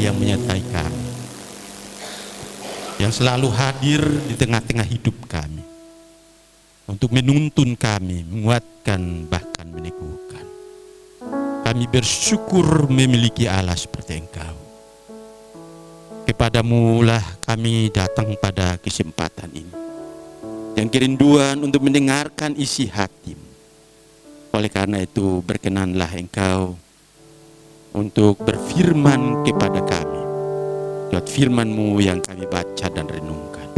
yang menyertai kami, yang selalu hadir di tengah-tengah hidup kami, untuk menuntun kami, menguatkan, bahkan meneguhkan. Kami bersyukur memiliki Allah seperti Engkau. Kepadamu lah kami datang pada kesempatan ini, yang kerinduan untuk mendengarkan isi hati-Mu. Oleh karena itu, berkenanlah Engkau untuk berfirman kepada kami lewat firman-Mu yang kami baca dan renungkan.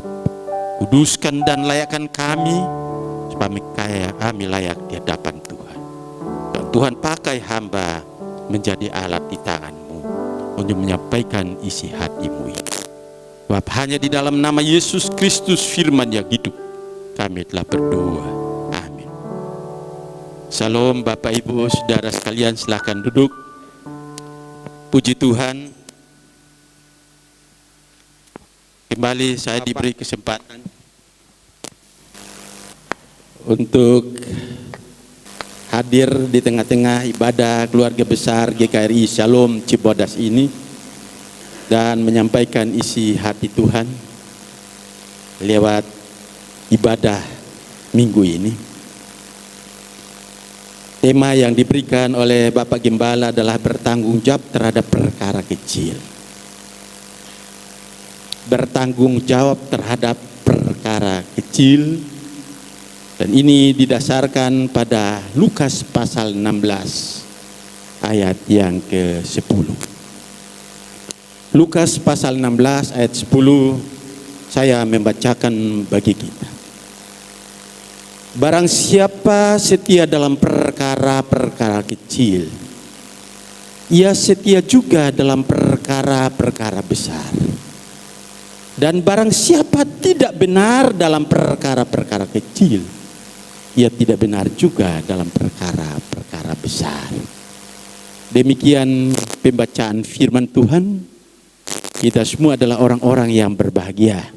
Kuduskan dan layakkan kami supaya kami layak di hadapan Tuhan. Dan Tuhan pakai hamba menjadi alat di tangan-Mu untuk menyampaikan isi hati-Mu ini. Sebab hanya di dalam nama Yesus Kristus firman yang hidup kami telah berdoa. Amin. Salam Bapak Ibu Saudara sekalian, silakan duduk. Puji Tuhan, kembali saya diberi kesempatan untuk hadir di tengah-tengah ibadah keluarga besar GKRI Shalom Cibodas ini dan menyampaikan isi hati Tuhan lewat ibadah minggu ini. Tema yang diberikan oleh Bapak Gembala adalah bertanggung jawab terhadap perkara kecil. Bertanggung jawab terhadap perkara kecil. Dan ini didasarkan pada Lukas pasal 16 ayat yang ke-10. Lukas pasal 16 ayat 10 saya membacakan bagi kita. Barang siapa setia dalam perkara-perkara kecil, ia setia juga dalam perkara-perkara besar. Dan barang siapa tidak benar dalam perkara-perkara kecil, ia tidak benar juga dalam perkara-perkara besar. Demikian pembacaan firman Tuhan. Kita semua adalah orang-orang yang berbahagia.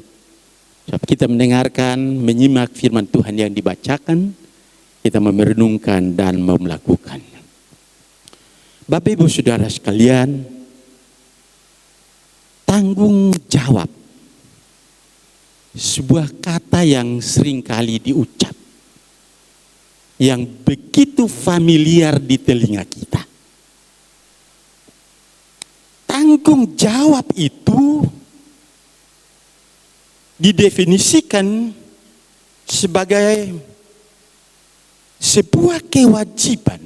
Sebab kita mendengarkan, menyimak firman Tuhan yang dibacakan, kita merenungkan dan melakukan. Bapak Ibu Saudara sekalian, tanggung jawab, sebuah kata yang seringkali diucap, yang begitu familiar di telinga kita. Tanggung jawab itu didefinisikan sebagai sebuah kewajiban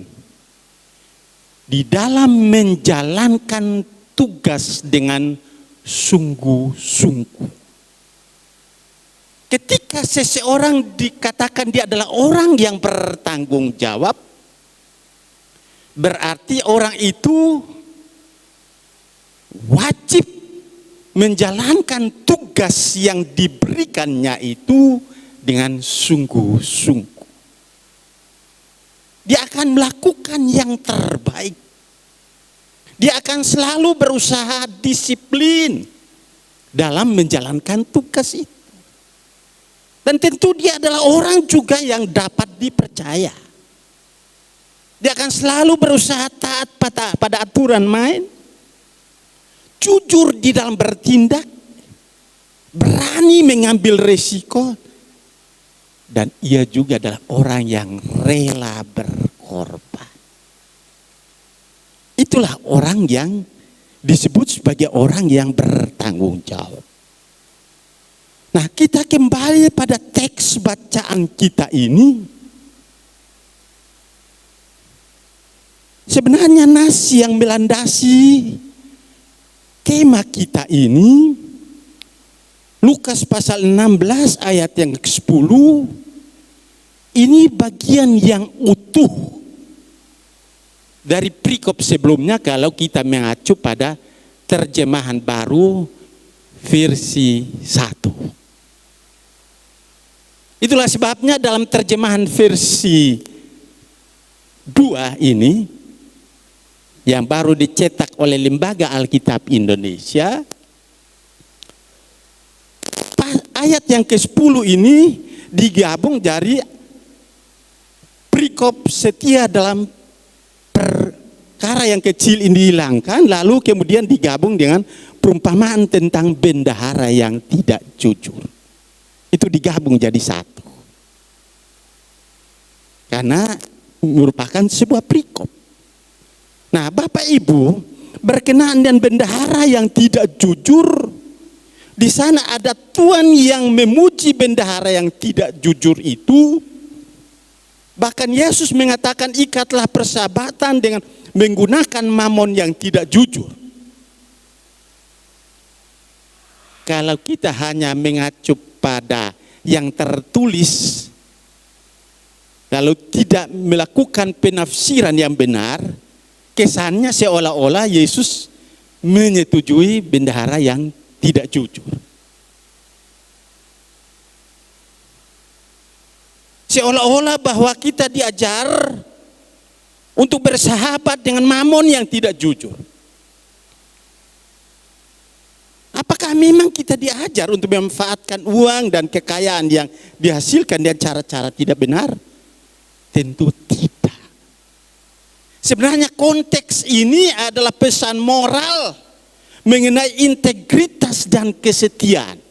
di dalam menjalankan tugas dengan sungguh-sungguh. Ketika seseorang dikatakan dia adalah orang yang bertanggung jawab, berarti orang itu wajib menjalankan tugas yang diberikannya itu dengan sungguh-sungguh. Dia akan melakukan yang terbaik. Dia akan selalu berusaha disiplin dalam menjalankan tugas itu. Dan tentu dia adalah orang juga yang dapat dipercaya. Dia akan selalu berusaha taat pada aturan main. Jujur di dalam bertindak, berani mengambil resiko, dan ia juga adalah orang yang rela berkorban. Itulah orang yang disebut sebagai orang yang bertanggung jawab. Nah, kita kembali pada teks bacaan kita ini. Sebenarnya nas yang melandasi tema kita ini, Lukas pasal 16 ayat yang ke-10, ini bagian yang utuh dari perikop sebelumnya kalau kita mengacu pada terjemahan baru versi 1. Itulah sebabnya dalam terjemahan versi 2 ini, yang baru dicetak oleh Lembaga Alkitab Indonesia, ayat yang ke-10 ini digabung dari perikop setia dalam perkara yang kecil ini dihilangkan, lalu kemudian digabung dengan perumpamaan tentang bendahara yang tidak jujur. Itu digabung jadi satu. Karena merupakan sebuah perikop. Nah, Bapak Ibu, berkenaan dengan bendahara yang tidak jujur, di sana ada Tuhan yang memuji bendahara yang tidak jujur itu. Bahkan Yesus mengatakan, ikatlah persahabatan dengan menggunakan mamon yang tidak jujur. Kalau kita hanya mengacu pada yang tertulis, lalu tidak melakukan penafsiran yang benar, kesannya seolah-olah Yesus menyetujui bendahara yang tidak jujur. Seolah-olah bahwa kita diajar untuk bersahabat dengan mamon yang tidak jujur. Apakah memang kita diajar untuk memanfaatkan uang dan kekayaan yang dihasilkan dengan cara-cara tidak benar? Tentu tidak. Sebenarnya konteks ini adalah pesan moral mengenai integritas dan kesetiaan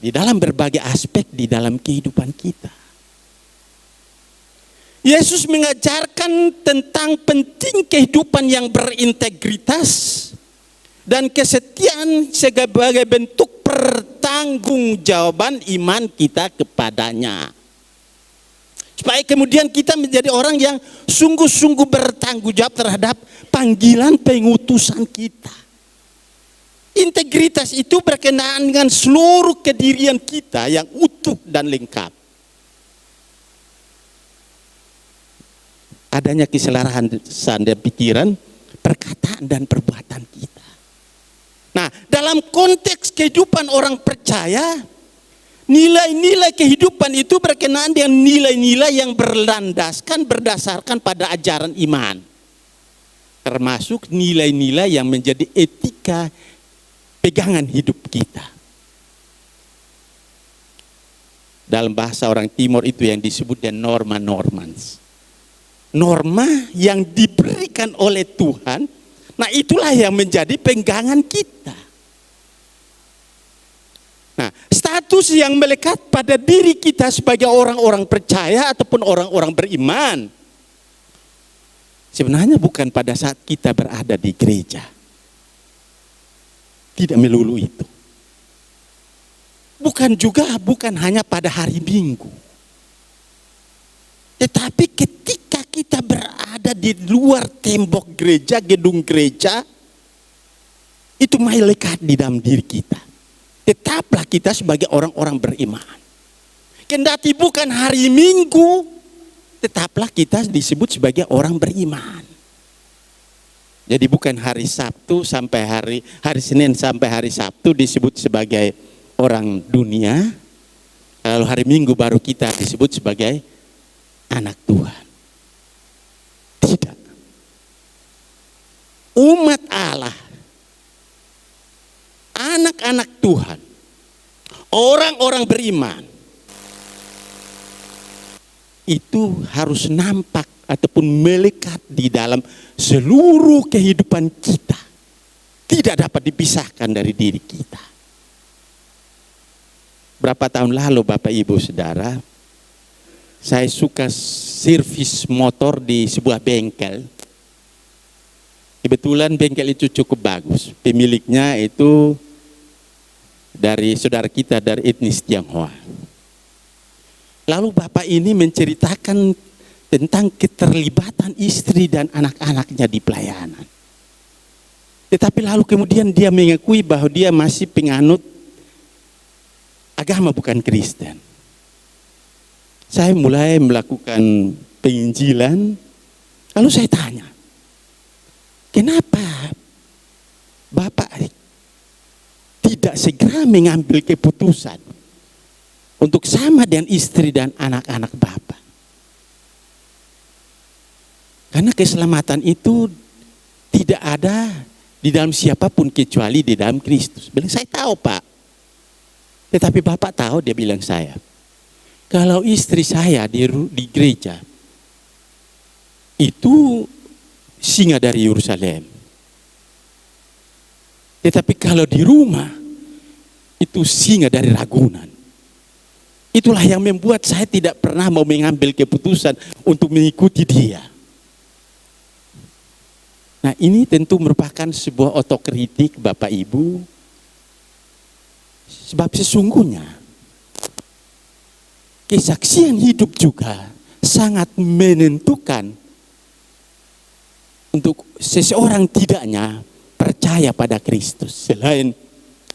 di dalam berbagai aspek di dalam kehidupan kita. Yesus mengajarkan tentang penting kehidupan yang berintegritas dan kesetiaan sebagai bentuk pertanggungjawaban iman kita kepadanya. Supaya kemudian kita menjadi orang yang sungguh-sungguh bertanggung jawab terhadap panggilan pengutusan kita. Integritas itu berkenaan dengan seluruh kedirian kita yang utuh dan lengkap. Adanya keselarasan dan pikiran, perkataan dan perbuatan kita. Nah, dalam konteks kehidupan orang percaya, nilai-nilai kehidupan itu berkenaan dengan nilai-nilai yang berdasarkan pada ajaran iman. Termasuk nilai-nilai yang menjadi etika pegangan hidup kita. Dalam bahasa orang Timur itu yang disebut dengan norma normans. Norma yang diberikan oleh Tuhan, nah itulah yang menjadi pegangan kita. Nah, status yang melekat pada diri kita sebagai orang-orang percaya ataupun orang-orang beriman, sebenarnya bukan pada saat kita berada di gereja. Tidak melulu itu. Bukan hanya pada hari Minggu. Tetapi ketika kita berada di luar tembok gereja, gedung gereja, itu melekat di dalam diri kita. Tetaplah kita sebagai orang-orang beriman. Kendati bukan hari Minggu, tetaplah kita disebut sebagai orang beriman. Jadi bukan hari Sabtu sampai hari Senin sampai hari Sabtu disebut sebagai orang dunia. Lalu hari Minggu baru kita disebut sebagai anak Tuhan. Tidak. Umat Allah, anak-anak Tuhan, orang-orang beriman, itu harus nampak ataupun melekat di dalam seluruh kehidupan kita. Tidak dapat dipisahkan dari diri kita. Berapa tahun lalu Bapak Ibu Saudara, saya suka servis motor di sebuah bengkel. Kebetulan bengkel itu cukup bagus. Pemiliknya itu dari saudara kita dari etnis Tionghoa. Lalu Bapak ini menceritakan tentang keterlibatan istri dan anak-anaknya di pelayanan. Tetapi lalu kemudian dia mengakui bahwa dia masih penganut agama bukan Kristen. Saya mulai melakukan penginjilan, lalu saya tanya, kenapa Bapak tidak segera mengambil keputusan untuk sama dengan istri dan anak-anak Bapak? Karena keselamatan itu tidak ada di dalam siapapun kecuali di dalam Kristus. Bilang, saya tahu Pak. Tetapi Bapak tahu, dia bilang saya, kalau istri saya di gereja itu singa dari Yerusalem. Tetapi kalau di rumah, itu singa dari Ragunan. Itulah yang membuat saya tidak pernah mau mengambil keputusan untuk mengikuti dia. Nah, ini tentu merupakan sebuah otokritik Bapak Ibu. Sebab sesungguhnya kesaksian hidup juga sangat menentukan untuk seseorang tidaknya percaya pada Kristus. Selain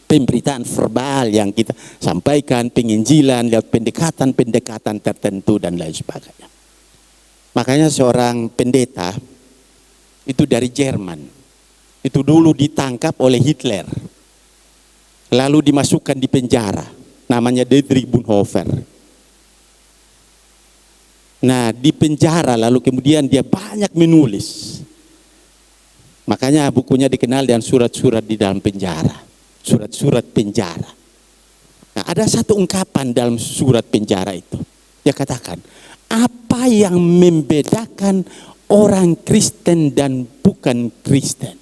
pemberitaan verbal yang kita sampaikan, penginjilan, lewat pendekatan-pendekatan tertentu dan lain sebagainya. Makanya seorang pendeta itu dari Jerman, itu dulu ditangkap oleh Hitler, lalu dimasukkan di penjara, namanya Dietrich Bonhoeffer. Nah, di penjara lalu kemudian dia banyak menulis. Makanya bukunya dikenal dengan surat-surat di dalam penjara. Surat-surat penjara. Nah, ada satu ungkapan dalam surat penjara itu. Dia katakan, apa yang membedakan orang Kristen dan bukan Kristen?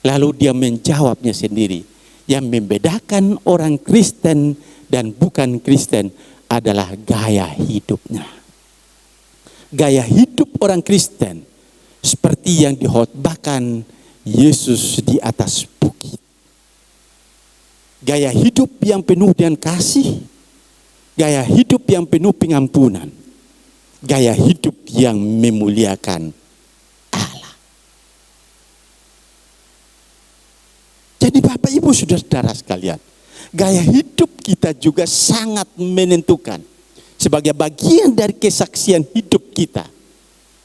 Lalu dia menjawabnya sendiri. Yang membedakan orang Kristen dan bukan Kristen adalah gaya hidupnya. Gaya hidup orang Kristen seperti yang dihotbahkan Yesus di atas bukit. Gaya hidup yang penuh dengan kasih, gaya hidup yang penuh pengampunan, gaya hidup yang memuliakan Allah. Jadi Bapak Ibu Saudara sekalian, gaya hidup kita juga sangat menentukan sebagai bagian dari kesaksian hidup kita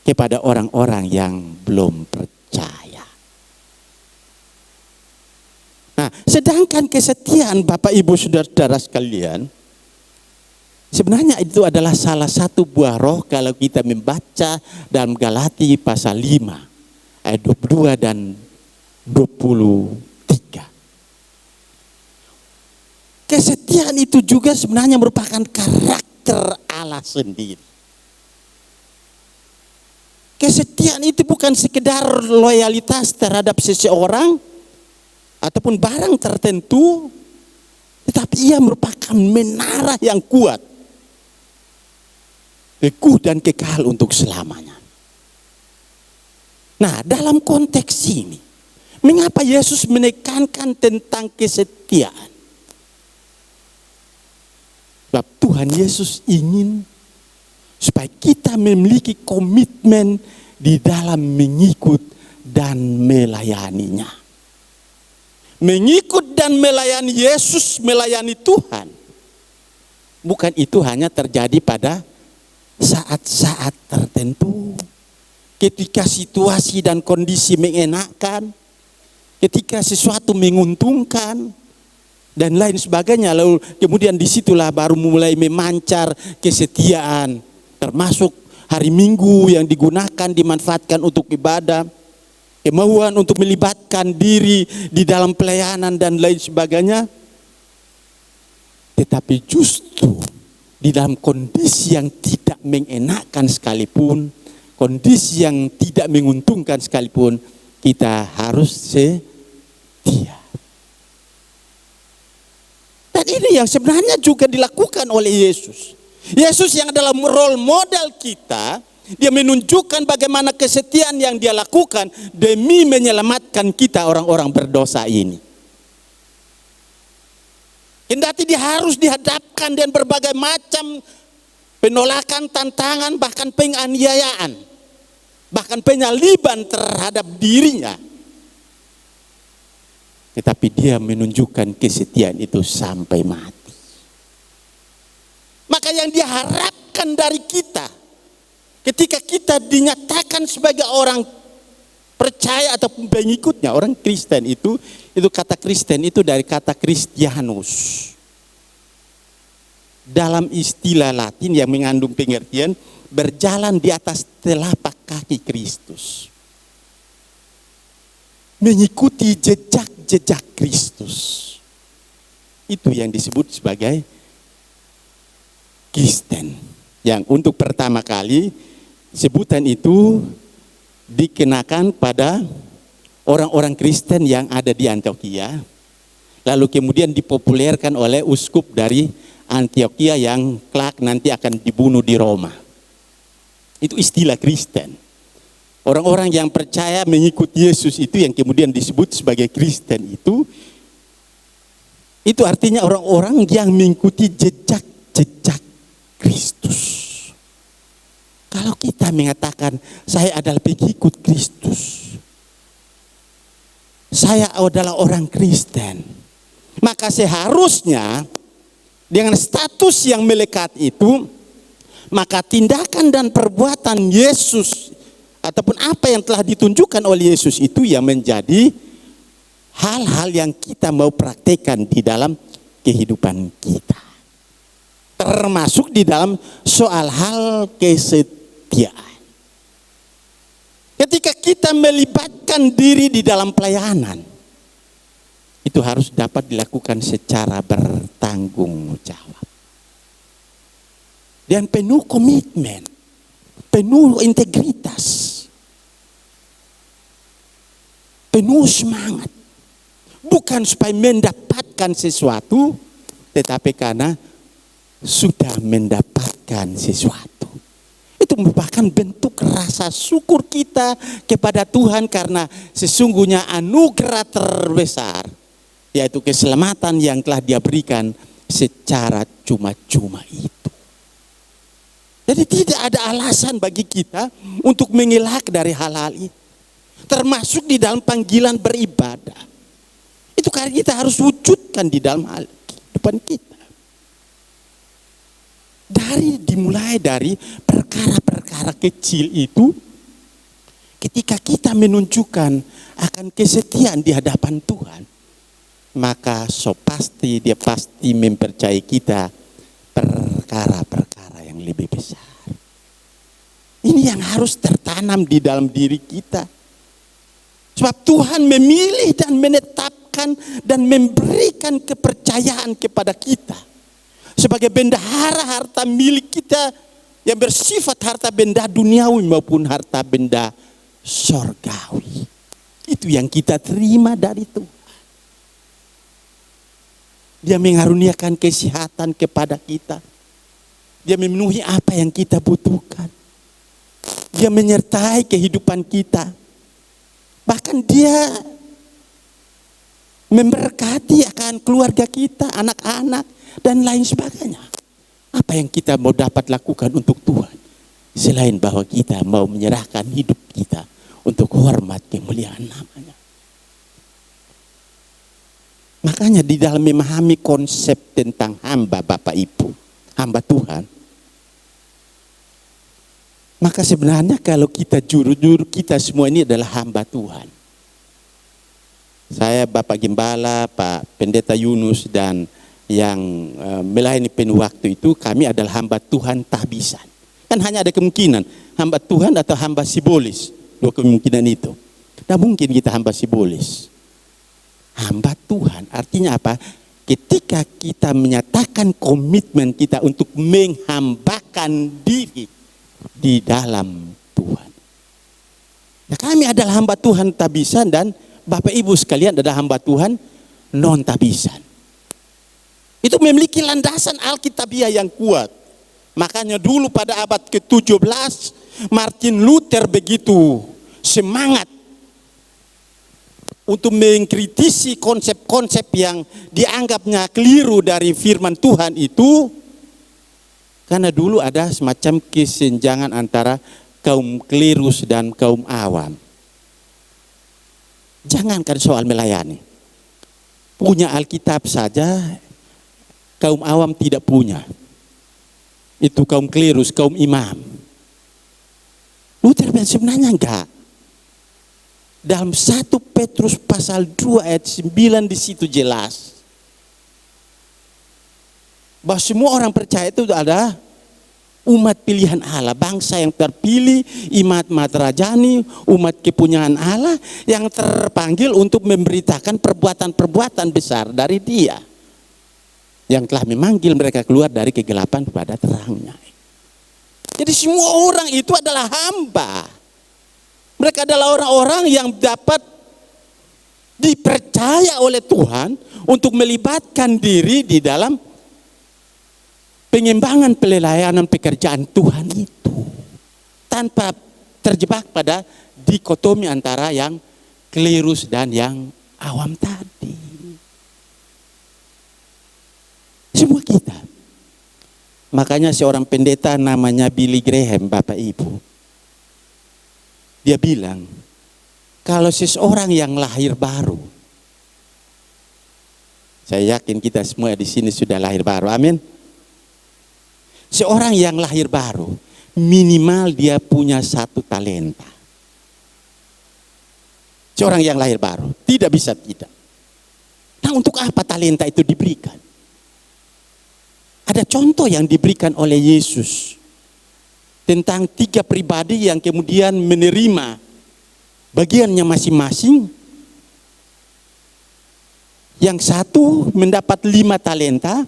kepada orang-orang yang belum percaya. Nah, sedangkan kesetiaan Bapak Ibu Saudara sekalian, sebenarnya itu adalah salah satu buah roh kalau kita membaca dalam Galati pasal 5 ayat 22 dan 23. Kesetiaan itu juga sebenarnya merupakan karakter Allah sendiri. Kesetiaan itu bukan sekedar loyalitas terhadap seseorang ataupun barang tertentu, tetapi ia merupakan menara yang kuat, teguh dan kekal untuk selamanya. Nah, dalam konteks ini, mengapa Yesus menekankan tentang kesetiaan? Sebab Tuhan Yesus ingin supaya kita memiliki komitmen di dalam mengikut dan melayaninya. Mengikut dan melayani Yesus, melayani Tuhan. Bukan itu hanya terjadi pada saat-saat tertentu. Ketika situasi dan kondisi mengenakan. Ketika sesuatu menguntungkan. Dan lain sebagainya. Lalu kemudian disitulah baru mulai memancar kesetiaan. Termasuk hari Minggu yang digunakan, dimanfaatkan untuk ibadah. Kemauan untuk melibatkan diri di dalam pelayanan dan lain sebagainya. Tetapi justru di dalam kondisi yang tidak mengenakan sekalipun, kondisi yang tidak menguntungkan sekalipun, kita harus setia. Dan ini yang sebenarnya juga dilakukan oleh Yesus. Yesus yang adalah role model kita, dia menunjukkan bagaimana kesetiaan yang dia lakukan demi menyelamatkan kita orang-orang berdosa ini. Kendati dia harus dihadapkan dengan berbagai macam penolakan, tantangan, bahkan penganiayaan, bahkan penyaliban terhadap dirinya. Tetapi dia menunjukkan kesetiaan itu sampai mati. Maka yang diharapkan dari kita, ketika kita dinyatakan sebagai orang percaya atau pengikutnya, orang Kristen itu kata Kristen itu dari kata Christianus. Dalam istilah Latin yang mengandung pengertian berjalan di atas telapak kaki Kristus. Mengikuti jejak-jejak Kristus. Itu yang disebut sebagai Kristen. Yang untuk pertama kali sebutan itu dikenakan pada orang-orang Kristen yang ada di Antioquia, lalu kemudian dipopulerkan oleh uskup dari Antioquia yang kelak nanti akan dibunuh di Roma. Itu istilah Kristen. Orang-orang yang percaya mengikuti Yesus itu yang kemudian disebut sebagai Kristen itu artinya orang-orang yang mengikuti jejak-jejak Kristus. Kalau kita mengatakan saya adalah pengikut Kristus, saya adalah orang Kristen, maka seharusnya dengan status yang melekat itu, maka tindakan dan perbuatan Yesus ataupun apa yang telah ditunjukkan oleh Yesus itu yang menjadi hal-hal yang kita mau praktekkan di dalam kehidupan kita. Termasuk di dalam soal hal kesetiaan. Ketika kita melibatkan diri di dalam pelayanan, itu harus dapat dilakukan secara bertanggung jawab. Dan penuh komitmen, penuh integritas, penuh semangat. Bukan supaya mendapatkan sesuatu, tetapi karena sudah mendapatkan sesuatu. Itu merupakan bentuk rasa syukur kita kepada Tuhan karena sesungguhnya anugerah terbesar, yaitu keselamatan yang telah Dia berikan secara cuma-cuma itu. Jadi tidak ada alasan bagi kita untuk mengelak dari hal-hal itu. Termasuk di dalam panggilan beribadah. Itu karena kita harus wujudkan di dalam hal kehidupan kita. Dimulai dari perkara-perkara kecil itu, ketika kita menunjukkan akan kesetiaan di hadapan Tuhan, maka Dia pasti mempercayai kita perkara-perkara yang lebih besar. Ini yang harus tertanam di dalam diri kita. Sebab Tuhan memilih dan menetapkan dan memberikan kepercayaan kepada kita sebagai bendahara harta milik kita yang bersifat harta benda duniawi maupun harta benda sorgawi. Itu yang kita terima dari Tuhan. Dia mengaruniakan kesehatan kepada kita. Dia memenuhi apa yang kita butuhkan. Dia menyertai kehidupan kita. Bahkan Dia memberkati akan keluarga kita, anak-anak, dan lain sebagainya. Apa yang kita mau dapat lakukan untuk Tuhan selain bahwa kita mau menyerahkan hidup kita untuk hormat kemuliaan namanya. Makanya di dalam memahami konsep tentang hamba Bapak Ibu, hamba Tuhan, maka sebenarnya kalau kita jujur kita semua ini adalah hamba Tuhan. Saya Bapak Gembala, Pak Pendeta Yunus, dan yang melayani penuh waktu itu, kami adalah hamba Tuhan tahbisan. Kan hanya ada kemungkinan hamba Tuhan atau hamba simbolis, dua kemungkinan itu. Nah mungkin kita hamba simbolis. Hamba Tuhan artinya apa? Ketika kita menyatakan komitmen kita untuk menghambakan diri di dalam Tuhan. Nah, kami adalah hamba Tuhan tahbisan dan Bapak Ibu sekalian adalah hamba Tuhan non tahbisan. Itu memiliki landasan Alkitabiah yang kuat. Makanya dulu pada abad ke-17 Martin Luther begitu semangat untuk mengkritisi konsep-konsep yang dianggapnya keliru dari firman Tuhan itu. Karena dulu ada semacam kesenjangan antara kaum klerus dan kaum awam. Jangankan soal melayani. Punya Alkitab saja kaum awam tidak punya. Itu kaum klerus, kaum imam. Luther bilang sebenarnya enggak. Dalam 1 Petrus pasal 2 ayat 9 di situ jelas. Bahwa semua orang percaya itu adalah umat pilihan Allah, bangsa yang terpilih, umat rajani, umat kepunyaan Allah yang terpanggil untuk memberitakan perbuatan-perbuatan besar dari Dia yang telah memanggil mereka keluar dari kegelapan kepada terangnya. Jadi semua orang itu adalah hamba. Mereka adalah orang-orang yang dapat dipercaya oleh Tuhan untuk melibatkan diri di dalam pengembangan pelayanan pekerjaan Tuhan itu, tanpa terjebak pada dikotomi antara yang klerus dan yang awam tadi. Semua kita. Makanya seorang pendeta namanya Billy Graham, Bapak Ibu, dia bilang, kalau seseorang yang lahir baru, saya yakin kita semua di sini sudah lahir baru, amin. Seorang yang lahir baru, minimal dia punya 1 talenta. Seorang yang lahir baru, tidak bisa tidak. Nah, untuk apa talenta itu diberikan? Ada contoh yang diberikan oleh Yesus tentang 3 pribadi yang kemudian menerima bagiannya masing-masing. Yang satu mendapat 5 talenta,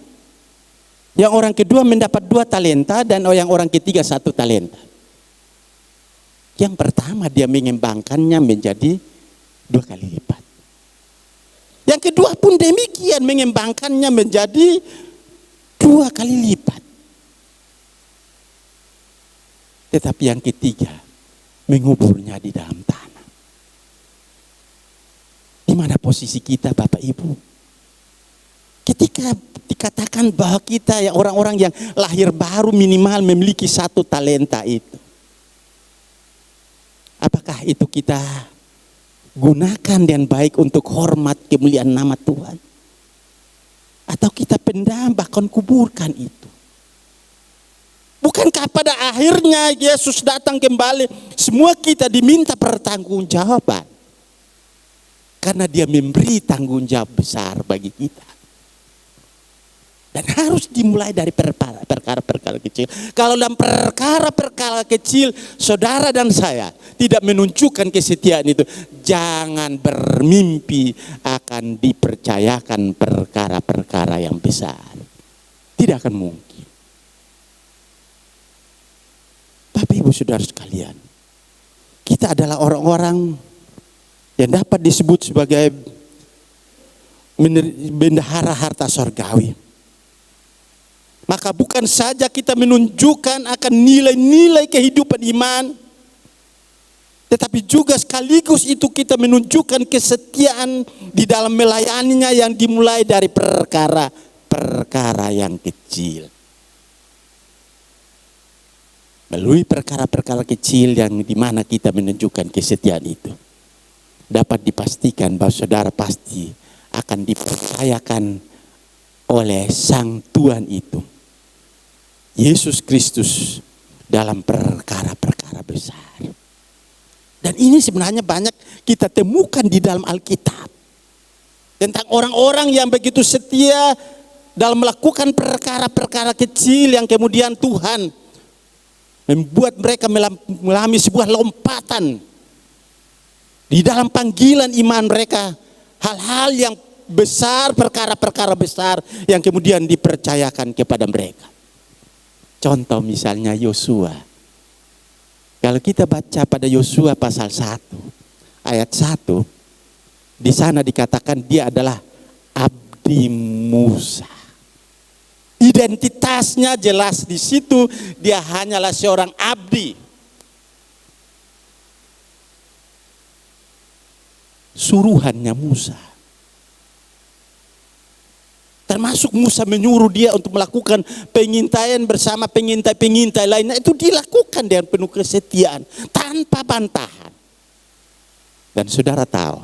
yang orang kedua mendapat 2 talenta, dan yang orang ketiga 1 talenta. Yang pertama dia mengembangkannya menjadi 2 kali lipat. Yang kedua pun demikian, mengembangkannya menjadi 2 kali lipat. Tetapi yang ketiga, menguburnya di dalam tanah. Di mana posisi kita, Bapak Ibu? Ketika dikatakan bahwa kita ya orang-orang yang lahir baru minimal memiliki 1 talenta itu, apakah itu kita gunakan dengan baik untuk hormat kemuliaan nama Tuhan? Atau kita pendam bahkan kuburkan itu? Bukankah pada akhirnya Yesus datang kembali, semua kita diminta pertanggungjawaban? Karena dia memberi tanggung jawab besar bagi kita. Dan harus dimulai dari perkara-perkara kecil. Kalau dalam perkara-perkara kecil, saudara dan saya tidak menunjukkan kesetiaan itu, jangan bermimpi akan dipercayakan perkara-perkara yang besar. Tidak akan mungkin. Bapak Ibu Saudara sekalian, kita adalah orang-orang yang dapat disebut sebagai bendahara harta sorgawi. Maka bukan saja kita menunjukkan akan nilai-nilai kehidupan iman, tetapi juga sekaligus itu kita menunjukkan kesetiaan di dalam melayaninya yang dimulai dari perkara-perkara yang kecil. Melalui perkara-perkara kecil yang dimana kita menunjukkan kesetiaan itu, dapat dipastikan bahwa saudara pasti akan dipercayakan oleh Sang Tuhan itu, Yesus Kristus, dalam perkara-perkara besar. Dan ini sebenarnya banyak kita temukan di dalam Alkitab. Tentang orang-orang yang begitu setia dalam melakukan perkara-perkara kecil yang kemudian Tuhan membuat mereka mengalami sebuah lompatan di dalam panggilan iman mereka. Hal-hal yang besar, perkara-perkara besar yang kemudian dipercayakan kepada mereka. Contoh misalnya Yosua. Kalau kita baca pada Yosua pasal 1 ayat 1, di sana dikatakan dia adalah abdi Musa. Identitasnya jelas di situ, dia hanyalah seorang abdi. Suruhannya Musa. Termasuk Musa menyuruh dia untuk melakukan pengintaian bersama pengintai-pengintai lainnya. Itu dilakukan dengan penuh kesetiaan, tanpa bantahan. Dan saudara tahu,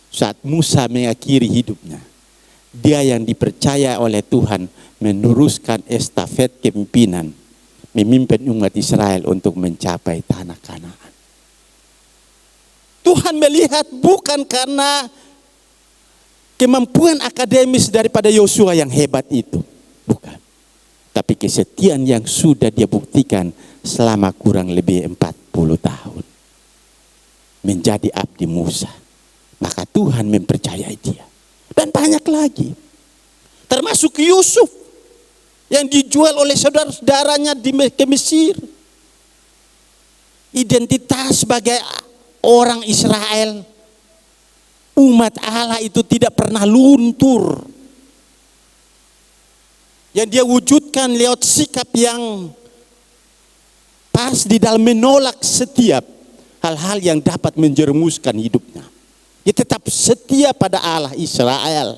saat Musa mengakhiri hidupnya, dia yang dipercaya oleh Tuhan meneruskan estafet kepemimpinan, memimpin umat Israel untuk mencapai tanah Kanaan. Tuhan melihat bukan karena kemampuan akademis daripada Yosua yang hebat itu, bukan. Tapi kesetiaan yang sudah dia buktikan selama kurang lebih 40 tahun. Menjadi abdi Musa. Maka Tuhan mempercayai dia. Dan banyak lagi. Termasuk Yusuf yang dijual oleh saudara-saudaranya ke Mesir. Identitas sebagai orang Israel, umat Allah itu tidak pernah luntur. Yang dia wujudkan lewat sikap yang pas di dalam menolak setiap hal-hal yang dapat menjerumuskan hidupnya. Dia tetap setia pada Allah Israel.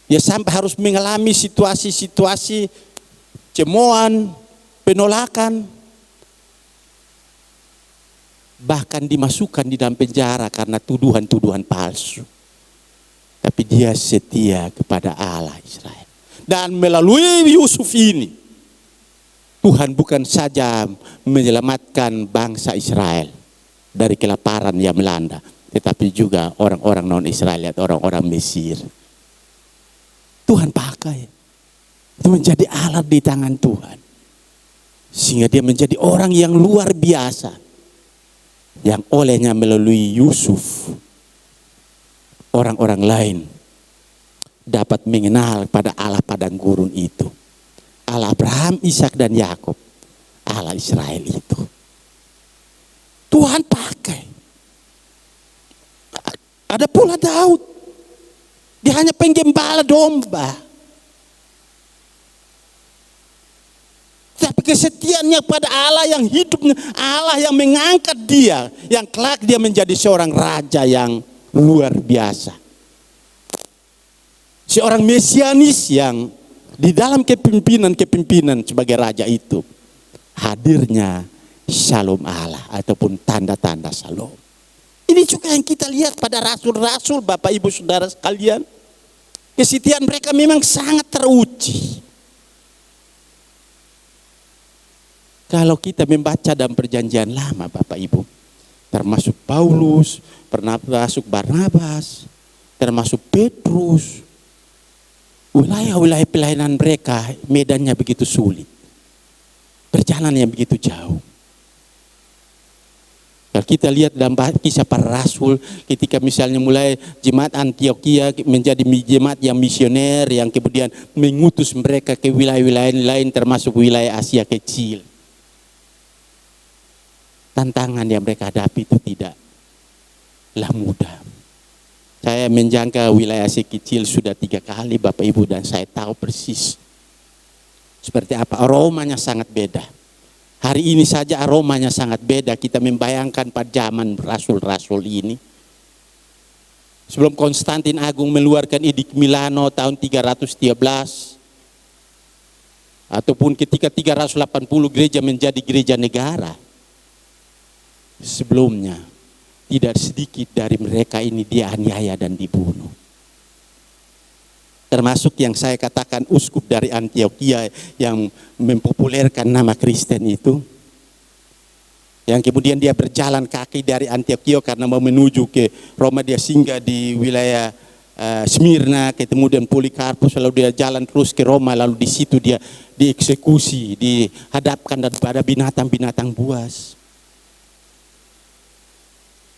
Dia sampai harus mengalami situasi-situasi cemoohan, penolakan, bahkan dimasukkan di dalam penjara karena tuduhan-tuduhan palsu. Tapi dia setia kepada Allah Israel. Dan melalui Yusuf ini, Tuhan bukan saja menyelamatkan bangsa Israel dari kelaparan yang melanda, tetapi juga orang-orang non-Israel atau orang-orang Mesir. Tuhan pakai. Itu menjadi alat di tangan Tuhan. Sehingga dia menjadi orang yang luar biasa. Yang olehnya melalui Yusuf, orang-orang lain dapat mengenal pada Allah padang gurun itu. Allah Abraham, Ishak dan Yakub. Allah Israel itu. Tuhan pakai. Ada pula Daud. Dia hanya penggembala domba. Tapi kesetiaannya pada Allah yang hidupnya, Allah yang mengangkat dia, yang kelak dia menjadi seorang raja yang luar biasa. Seorang mesianis yang di dalam kepemimpinan sebagai raja itu hadirnya shalom Allah ataupun tanda-tanda shalom. Ini juga yang kita lihat pada rasul-rasul, Bapak Ibu Saudara sekalian. Kesetiaan mereka memang sangat teruji. Kalau kita membaca dalam perjanjian lama, Bapak Ibu, termasuk Paulus, termasuk Barnabas, termasuk Petrus, wilayah-wilayah pelayanan mereka medannya begitu sulit, perjalanannya begitu jauh. Kalau kita lihat dalam kisah para rasul, ketika misalnya mulai jemaat Antioquia menjadi jemaat yang misioner, yang kemudian mengutus mereka ke wilayah-wilayah lain termasuk wilayah Asia Kecil. Tantangan yang mereka hadapi itu tidaklah mudah. Saya menjangka wilayah Asia Kecil sudah 3 kali Bapak Ibu, dan saya tahu persis seperti apa aromanya sangat beda. Hari ini saja aromanya sangat beda. Kita membayangkan pada zaman rasul-rasul ini. Sebelum Konstantin Agung meluarkan Edikt Milano tahun 313, ataupun ketika 380 gereja menjadi gereja negara, sebelumnya tidak sedikit dari mereka ini dianiaya dan dibunuh. Termasuk yang saya katakan uskup dari Antioquia yang mempopulerkan nama Kristen itu, yang kemudian dia berjalan kaki dari Antioquia karena mau menuju ke Roma. Dia singgah di wilayah Smyrna, ketemu dengan Polikarpus, lalu dia jalan terus ke Roma, lalu di situ dia dieksekusi, dihadapkan pada binatang-binatang buas.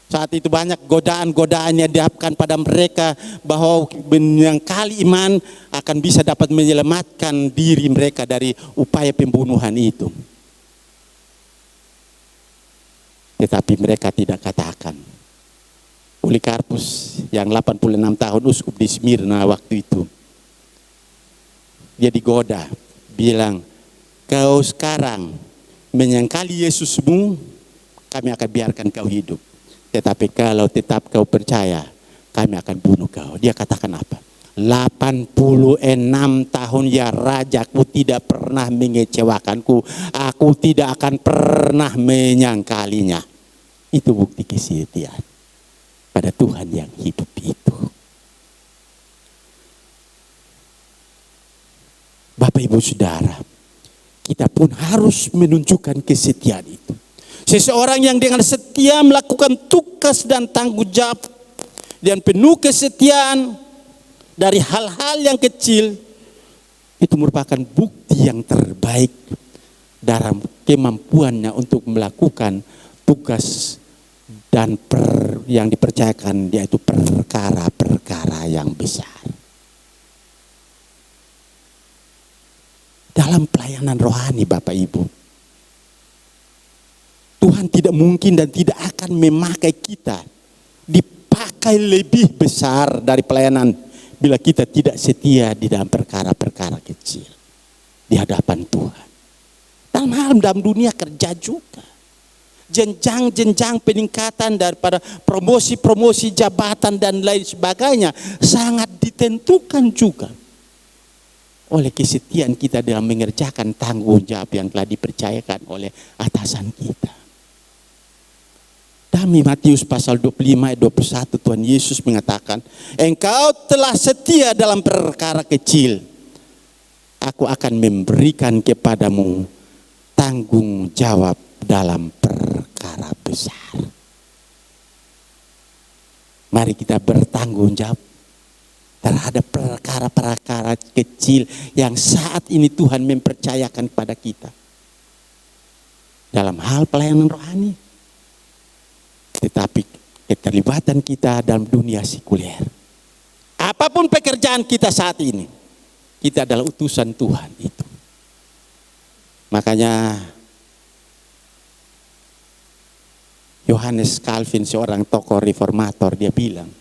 Saat itu banyak godaan-godaan yang dihadapkan pada mereka bahwa yang kali iman akan bisa dapat menyelamatkan diri mereka dari upaya pembunuhan itu. Tetapi mereka tidak katakan. Polikarpus yang 86 tahun uskup di Smyrna waktu itu, dia digoda, bilang, kau sekarang menyangkali Yesusmu, kami akan biarkan kau hidup. Tetapi kalau tetap kau percaya, kami akan bunuh kau. Dia katakan apa? 86 tahun ya rajaku tidak pernah mengecewakanku. Aku tidak akan pernah menyangkalinya. Itu bukti kesetiaan pada Tuhan yang hidup itu. Bapak Ibu Saudara, kita pun harus menunjukkan kesetiaan itu. Seseorang yang dengan setia melakukan tugas dan tanggung jawab dan penuh kesetiaan dari hal-hal yang kecil, itu merupakan bukti yang terbaik dalam kemampuannya untuk melakukan tugas dan yang dipercayakan, yaitu perkara-perkara yang besar. Dalam pelayanan rohani Bapak Ibu, Tuhan tidak mungkin dan tidak akan memakai kita dipakai lebih besar dari pelayanan bila kita tidak setia di dalam perkara-perkara kecil di hadapan Tuhan. Dalam dunia kerja juga. Jenjang-jenjang peningkatan daripada promosi-promosi jabatan dan lain sebagainya sangat ditentukan juga oleh kesetiaan kita dalam mengerjakan tanggung jawab yang telah dipercayakan oleh atasan kita. Dalam Matius pasal 25 ayat 21 Tuhan Yesus mengatakan, engkau telah setia dalam perkara kecil, aku akan memberikan kepadamu tanggung jawab dalam perkara besar. Mari kita bertanggung jawab terhadap perkara-perkara kecil yang saat ini Tuhan mempercayakan kepada kita. Dalam hal pelayanan rohani. Tetapi keterlibatan kita dalam dunia sekuler. Apapun pekerjaan kita saat ini, kita adalah utusan Tuhan itu. Makanya Yohanes Calvin, seorang tokoh reformator, dia bilang,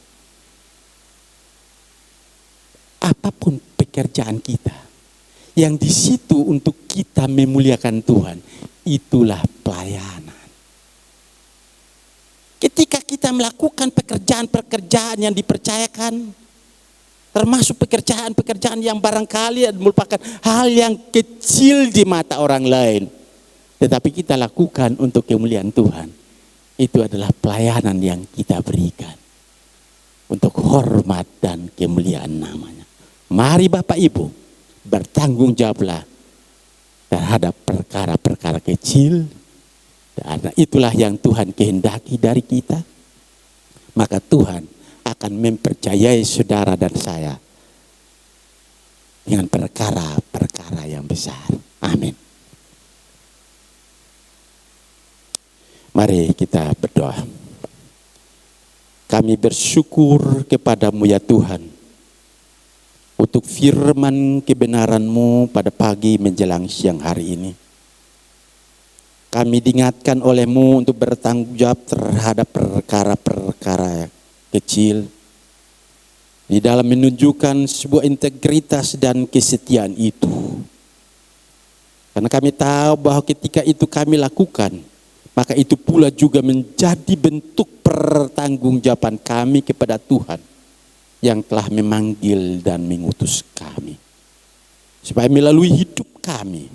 apapun pekerjaan kita yang di situ untuk kita memuliakan Tuhan, itulah pelayanan. Ketika kita melakukan pekerjaan-pekerjaan yang dipercayakan, termasuk pekerjaan-pekerjaan yang barangkali merupakan hal yang kecil di mata orang lain, tetapi kita lakukan untuk kemuliaan Tuhan, itu adalah pelayanan yang kita berikan untuk hormat dan kemuliaan namanya. Mari Bapak Ibu, bertanggung jawablah terhadap perkara-perkara kecil, karena itulah yang Tuhan kehendaki dari kita. Maka Tuhan akan mempercayai saudara dan saya dengan perkara-perkara yang besar. Amin. Mari kita berdoa. Kami bersyukur kepadamu ya Tuhan, untuk firman kebenaran-Mu pada pagi menjelang siang hari ini. Kami diingatkan oleh-Mu untuk bertanggung jawab terhadap perkara-perkara kecil, di dalam menunjukkan sebuah integritas dan kesetiaan itu. Karena kami tahu bahwa ketika itu kami lakukan, maka itu pula juga menjadi bentuk pertanggungjawaban kami kepada Tuhan yang telah memanggil dan mengutus kami. Supaya melalui hidup kami,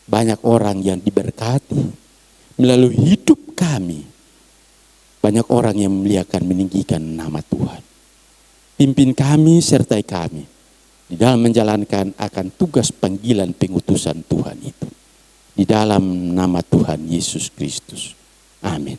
banyak orang yang diberkati. Melalui hidup kami, banyak orang yang memuliakan, meninggikan nama Tuhan. Pimpin kami, sertai kami di dalam menjalankan akan tugas panggilan pengutusan Tuhan itu. Di dalam nama Tuhan Yesus Kristus. Amin.